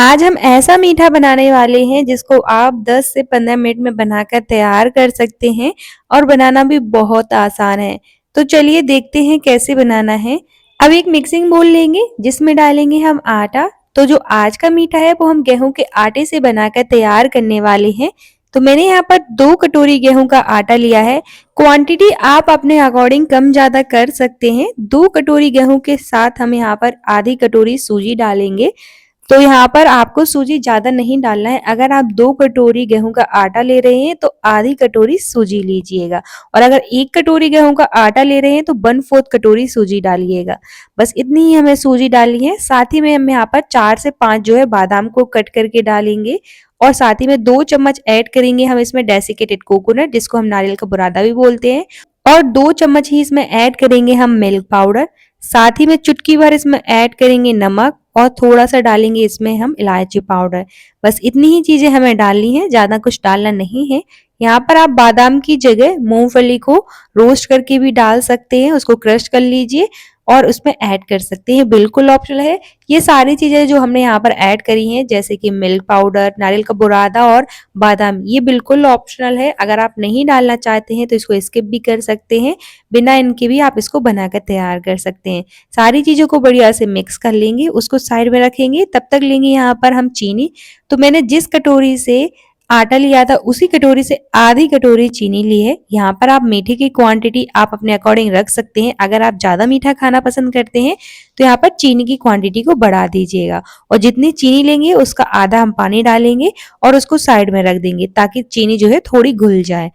आज हम ऐसा मीठा बनाने वाले हैं जिसको आप 10 से 15 मिनट में बनाकर तैयार कर सकते हैं और बनाना भी बहुत आसान है। तो चलिए देखते हैं कैसे बनाना है। अब एक मिक्सिंग बोल लेंगे जिसमें डालेंगे हम आटा। तो जो आज का मीठा है वो हम गेहूं के आटे से बनाकर तैयार करने वाले हैं। तो मैंने यहाँ पर 2 कटोरी गेहूं का आटा लिया है। क्वांटिटी आप अपने अकॉर्डिंग कम ज्यादा कर सकते हैं। 2 कटोरी गेहूं के साथ हम यहाँ पर आधी कटोरी सूजी डालेंगे। तो यहाँ पर आपको सूजी ज़्यादा नहीं डालना है। अगर आप 2 कटोरी गेहूँ का आटा ले रहे हैं तो आधी कटोरी सूजी लीजिएगा और अगर 1 कटोरी गेहूँ का आटा ले रहे हैं तो 1/4 कटोरी सूजी डालिएगा। बस इतनी ही हमें सूजी डालनी है। साथ ही में हम यहाँ पर 4 से 5 जो है बादाम को कट करके डालेंगे और साथ ही में 2 चम्मच ऐड करेंगे हम इसमें डेसिकेटेड कोकोनट, जिसको हम नारियल का बुरादा भी बोलते हैं, और 2 चम्मच ही इसमें ऐड करेंगे हम मिल्क पाउडर। साथ ही में चुटकी भर इसमें ऐड करेंगे नमक और थोड़ा सा डालेंगे इसमें हम इलायची पाउडर। बस इतनी ही चीजें हमें डालनी है, ज्यादा कुछ डालना नहीं है। यहाँ पर आप बादाम की जगह मूंगफली को रोस्ट करके भी डाल सकते हैं, उसको क्रश कर लीजिए और उसमें ऐड कर सकते हैं, बिल्कुल ऑप्शनल है। ये सारी चीजें जो हमने यहाँ पर ऐड करी हैं जैसे कि मिल्क पाउडर, नारियल का बुरादा और बादाम, ये बिल्कुल ऑप्शनल है। अगर आप नहीं डालना चाहते हैं तो इसको स्किप भी कर सकते हैं, बिना इनके भी आप इसको बनाकर तैयार कर सकते हैं। सारी चीजों को बढ़िया से मिक्स कर लेंगे, उसको साइड में रखेंगे। तब तक लेंगे यहाँ पर हम चीनी। तो मैंने जिस कटोरी से आटा लिया था उसी कटोरी से आधी कटोरी चीनी ली है। यहाँ पर आप मीठे की क्वांटिटी आप अपने अकॉर्डिंग रख सकते हैं। अगर आप ज्यादा मीठा खाना पसंद करते हैं तो यहाँ पर चीनी की क्वांटिटी को बढ़ा दीजिएगा और जितनी चीनी लेंगे उसका आधा हम पानी डालेंगे और उसको साइड में रख देंगे ताकि चीनी जो है थोड़ी घुल जाए।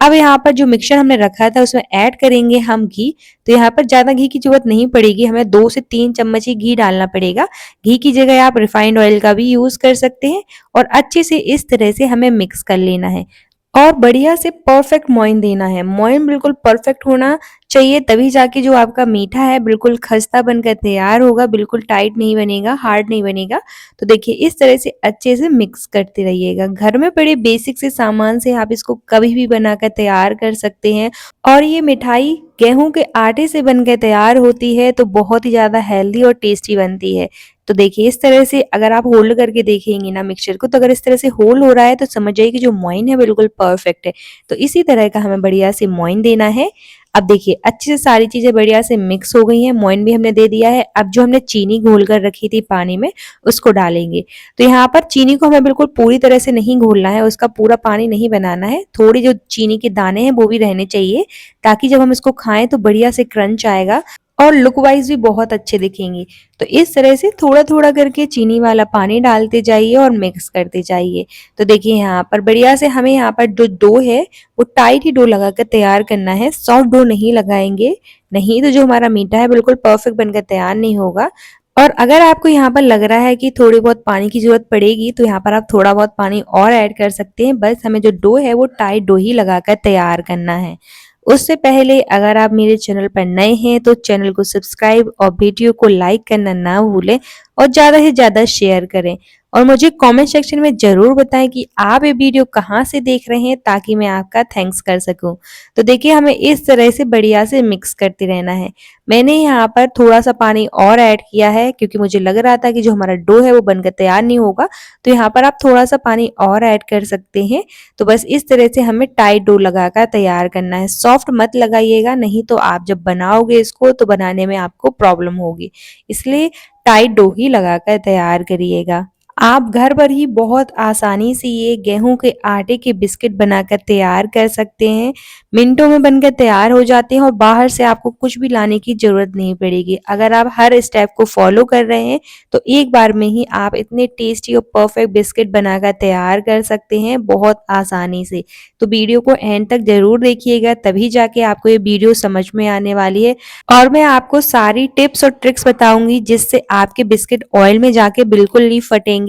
अब यहाँ पर जो मिक्सचर हमने रखा था उसमें ऐड करेंगे हम घी। तो यहाँ पर ज्यादा घी की जरूरत नहीं पड़ेगी, हमें 2 से 3 चम्मच ही घी डालना पड़ेगा। घी की जगह आप रिफाइंड ऑयल का भी यूज कर सकते हैं और अच्छे से इस तरह से हमें मिक्स कर लेना है और बढ़िया से परफेक्ट मोइन देना है। मोइन बिल्कुल परफेक्ट होना चाहिए, तभी जाके जो आपका मीठा है बिल्कुल खस्ता बनकर तैयार होगा, बिल्कुल टाइट नहीं बनेगा, हार्ड नहीं बनेगा। तो देखिए इस तरह से अच्छे से मिक्स करते रहिएगा। घर में पड़े बेसिक से सामान से आप इसको कभी भी बनाकर तैयार कर सकते हैं और ये मिठाई गेहूं के आटे से बनकर तैयार होती है तो बहुत ही ज्यादा हेल्दी और टेस्टी बनती है। तो देखिए इस तरह से अगर आप होल्ड करके देखेंगे ना मिक्सचर को, तो अगर इस तरह से होल्ड हो रहा है तो समझ जाइए कि जो मोइन है बिल्कुल परफेक्ट है। तो इसी तरह का हमें बढ़िया से मोइन देना है। अब देखिए अच्छे से सारी चीजें बढ़िया से मिक्स हो गई हैं, मोइन भी हमने दे दिया है। अब जो हमने चीनी घोल कर रखी थी पानी में उसको डालेंगे। तो यहाँ पर चीनी को हमें बिल्कुल पूरी तरह से नहीं घोलना है, उसका पूरा पानी नहीं बनाना है। थोड़ी जो चीनी के दाने हैं वो भी रहने चाहिए ताकि जब हम इसको खाएं तो बढ़िया से क्रंच आएगा और लुक वाइज भी बहुत अच्छे दिखेंगे। तो इस तरह से थोड़ा थोड़ा करके चीनी वाला पानी डालते जाइए और मिक्स करते जाइए। तो देखिए यहाँ पर बढ़िया से हमें यहाँ पर जो डो है वो टाइट ही डो लगाकर तैयार करना है, सॉफ्ट डो नहीं लगाएंगे, नहीं तो जो हमारा मीठा है बिल्कुल परफेक्ट बनकर तैयार नहीं होगा। और अगर आपको यहाँ पर लग रहा है कि थोड़ी बहुत पानी की जरूरत पड़ेगी तो यहाँ पर आप थोड़ा बहुत पानी और ऐड कर सकते हैं। बस हमें जो डो है वो टाइट डो ही लगाकर तैयार करना है। उससे पहले अगर आप मेरे चैनल पर नए हैं तो चैनल को सब्सक्राइब और वीडियो को लाइक करना ना भूलें और ज्यादा से ज्यादा शेयर करें और मुझे कमेंट सेक्शन में जरूर बताएं कि आप ये वीडियो कहाँ से देख रहे हैं ताकि मैं आपका थैंक्स कर सकूं। तो देखिए हमें इस तरह से बढ़िया से मिक्स करते रहना है। मैंने यहाँ पर थोड़ा सा पानी और ऐड किया है क्योंकि मुझे लग रहा था कि जो हमारा डो है वो बनकर तैयार नहीं होगा। तो यहाँ पर आप थोड़ा सा पानी और ऐड कर सकते हैं। तो बस इस तरह से हमें टाइट डो लगाकर तैयार करना है, सॉफ्ट मत लगाइएगा, नहीं तो आप जब बनाओगे इसको तो बनाने में आपको प्रॉब्लम होगी। इसलिए टाइट डो ही लगाकर तैयार करिएगा। आप घर पर ही बहुत आसानी से ये गेहूं के आटे के बिस्किट बनाकर तैयार कर सकते हैं। मिनटों में बनकर तैयार हो जाते हैं और बाहर से आपको कुछ भी लाने की जरूरत नहीं पड़ेगी। अगर आप हर स्टेप को फॉलो कर रहे हैं तो एक बार में ही आप इतने टेस्टी और परफेक्ट बिस्किट बनाकर तैयार कर सकते हैं बहुत आसानी से। तो वीडियो को एंड तक जरूर देखिएगा, तभी जाके आपको ये वीडियो समझ में आने वाली है और मैं आपको सारी टिप्स और ट्रिक्स बताऊंगी जिससे आपके बिस्किट ऑयल में जाके बिल्कुल नहीं फटेंगे,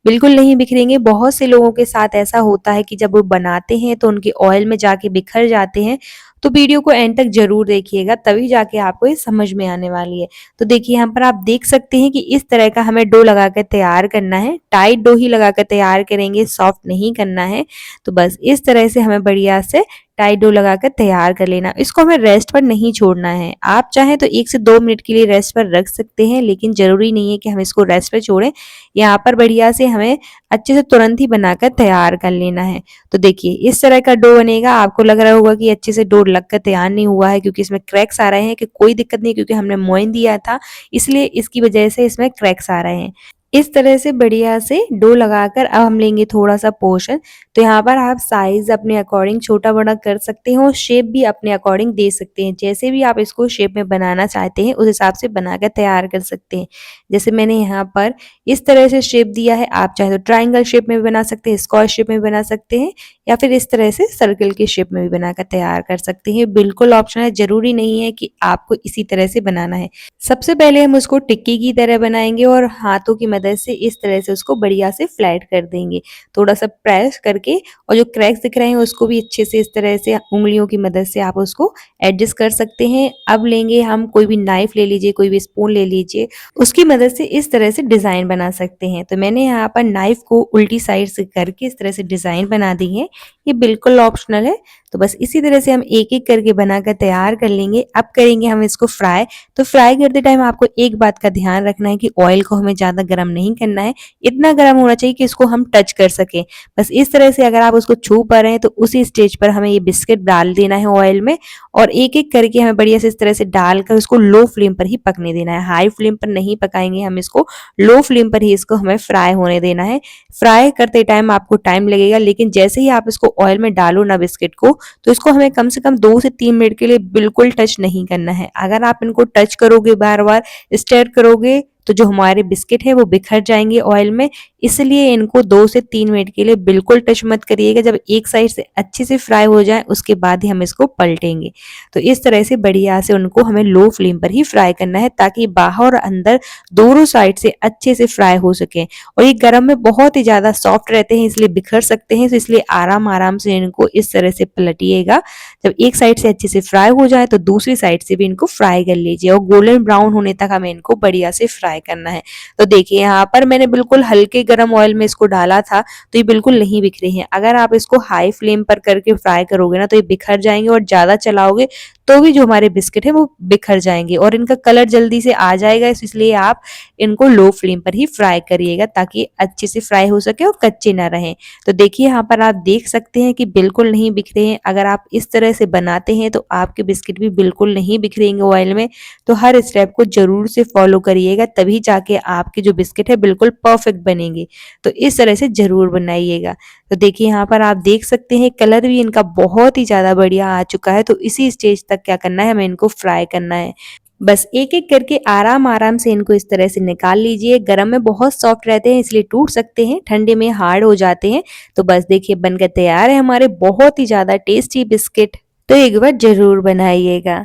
बिल्कुल नहीं बिखरेंगे। बहुत से लोगों के साथ ऐसा होता है कि जब वो बनाते हैं तो उनके ऑयल में जाके बिखर जाते हैं। तो वीडियो को एंड तक जरूर देखिएगा, तभी जाके आपको ये समझ में आने वाली है। तो देखिए यहाँ पर आप देख सकते हैं कि इस तरह का हमें डो लगाकर तैयार करना है, टाइट डो ही लगाकर तैयार करेंगे, सॉफ्ट नहीं करना है। तो बस इस तरह से हमें बढ़िया से टाइट डो लगाकर तैयार कर लेना। इसको हमें रेस्ट पर नहीं छोड़ना है। आप चाहें तो 1 से 2 मिनट के लिए रेस्ट पर रख सकते हैं, लेकिन ज़रूरी नहीं है कि हम इसको रेस्ट पे छोड़ें। यहाँ पर बढ़िया से हमें अच्छे से तुरंत ही बनाकर तैयार कर लेना है। तो देखिए इस तरह का डो बनेगा। आपको लग रहा होगा कि अच्छे से डो लगकर तैयार नहीं हुआ है क्योंकि इसमें क्रैक्स आ रहे हैं, कि कोई दिक्कत नहीं, क्योंकि हमने मोइन दिया था, इसलिए इसकी वजह से इसमें क्रैक्स आ रहे हैं। इस तरह से बढ़िया से डो लगाकर अब हम लेंगे थोड़ा सा पोर्शन। तो यहाँ पर आप साइज अपने अकॉर्डिंग छोटा बड़ा कर सकते हैं और शेप भी अपने अकॉर्डिंग दे सकते हैं। जैसे भी आप इसको शेप में बनाना चाहते हैं उस हिसाब से बनाकर तैयार कर सकते हैं। जैसे मैंने यहाँ पर इस तरह से शेप दिया है। आप चाहे तो ट्राइंगल शेप में भी बना सकते हैं, स्क्वायर शेप में भी बना सकते हैं, या फिर इस तरह से सर्कल के शेप में भी बनाकर तैयार कर सकते हैं। बिल्कुल ऑप्शनल है, जरूरी नहीं है कि आपको इसी तरह से बनाना है। सबसे पहले हम उसको टिक्की की तरह बनाएंगे और हाथों की मदद से इस तरह से उसको बढ़िया से फ्लैट कर देंगे, थोड़ा सा प्रेस करके। और जो क्रैक्स दिख रहे हैं उसको भी अच्छे से इस तरह से उंगलियों की मदद से आप उसको एडजस्ट कर सकते हैं। अब लेंगे हम कोई भी नाइफ ले लीजिए, कोई भी स्पून ले लीजिए, उसकी मदद से इस तरह से डिजाइन बना सकते हैं। तो मैंने यहाँ पर नाइफ को उल्टी साइड से करके इस तरह से डिजाइन बना दी है। ये बिल्कुल ऑप्शनल है। तो बस इसी तरह से हम एक एक करके बनाकर तैयार कर लेंगे। अब करेंगे हम इसको फ्राई। तो फ्राई करते टाइम आपको एक बात का ध्यान रखना है कि ऑयल को हमें ज्यादा गर्म नहीं करना है, इतना गर्म होना चाहिए कि इसको हम टच कर सके। बस इस तरह से अगर आप उसको छू पा रहे हैं तो उसी स्टेज पर हमें ये बिस्किट डाल देना है ऑयल में, और एक एक करके हमें बढ़िया से इस तरह से डालकर उसको लो फ्लेम पर ही पकने देना है। हाई फ्लेम पर नहीं पकाएंगे हम इसको, लो फ्लेम पर ही इसको हमें फ्राई होने देना है। फ्राई करते टाइम आपको टाइम लगेगा, लेकिन जैसे ही आप इसको ऑयल में डालो ना बिस्किट को, तो इसको हमें कम से कम 2 से 3 मिनट के लिए बिल्कुल टच नहीं करना है। अगर आप इनको टच करोगे, बार बार स्टर करोगे, तो जो हमारे बिस्किट है वो बिखर जाएंगे ऑयल में। इसलिए इनको 2 से 3 मिनट के लिए बिल्कुल टच मत करिएगा। जब एक साइड से अच्छे से फ्राई हो जाए उसके बाद ही हम इसको पलटेंगे। तो इस तरह से बढ़िया से उनको हमें लो फ्लेम पर ही फ्राई करना है, ताकि बाहर और अंदर दोनों साइड से अच्छे से फ्राई हो सके। और ये गरम में बहुत ही ज्यादा सॉफ्ट रहते हैं, इसलिए बिखर सकते हैं। तो इसलिए आराम आराम से इनको इस तरह से पलटिएगा। जब एक साइड से अच्छे से फ्राई हो जाए तो दूसरी साइड से भी इनको फ्राई कर लीजिए, और गोल्डन ब्राउन होने तक हमें इनको बढ़िया से फ्राई करना है। तो देखिए यहाँ पर मैंने बिल्कुल हल्के गरम ऑयल में इसको डाला था, तो ये बिल्कुल नहीं बिखरे हैं। अगर आप इसको हाई फ्लेम पर करके फ्राई करोगे ना तो ये बिखर जाएंगे, और ज्यादा चलाओगे तो भी जो हमारे बिस्किट है वो बिखर जाएंगे और इनका कलर जल्दी से आ जाएगा। इसलिए आप इनको लो फ्लेम पर ही फ्राई करिएगा, ताकि अच्छे से फ्राई हो सके और कच्चे ना रहें। तो देखिए यहाँ पर आप देख सकते हैं कि बिल्कुल नहीं बिखरे हैं। अगर आप इस तरह से बनाते हैं तो आपके बिस्किट भी बिल्कुल नहीं बिखरेंगे ऑयल में। तो हर स्टेप को जरूर से फॉलो करिएगा, तभी जाके आपके जो बिस्किट है बिल्कुल परफेक्ट बनेंगे। तो इस तरह से जरूर बनाइएगा। तो देखिए यहाँ पर आप देख सकते हैं कलर भी इनका बहुत ही ज्यादा बढ़िया आ चुका है। तो इसी स्टेज तक क्या करना है, हमें इनको फ्राई करना है। बस एक एक करके आराम आराम से इनको इस तरह से निकाल लीजिए। गरम में बहुत सॉफ्ट रहते हैं इसलिए टूट सकते हैं, ठंडे में हार्ड हो जाते हैं। तो बस देखिए बनकर तैयार है हमारे बहुत ही ज्यादा टेस्टी बिस्किट। तो एक बार जरूर बनाइएगा।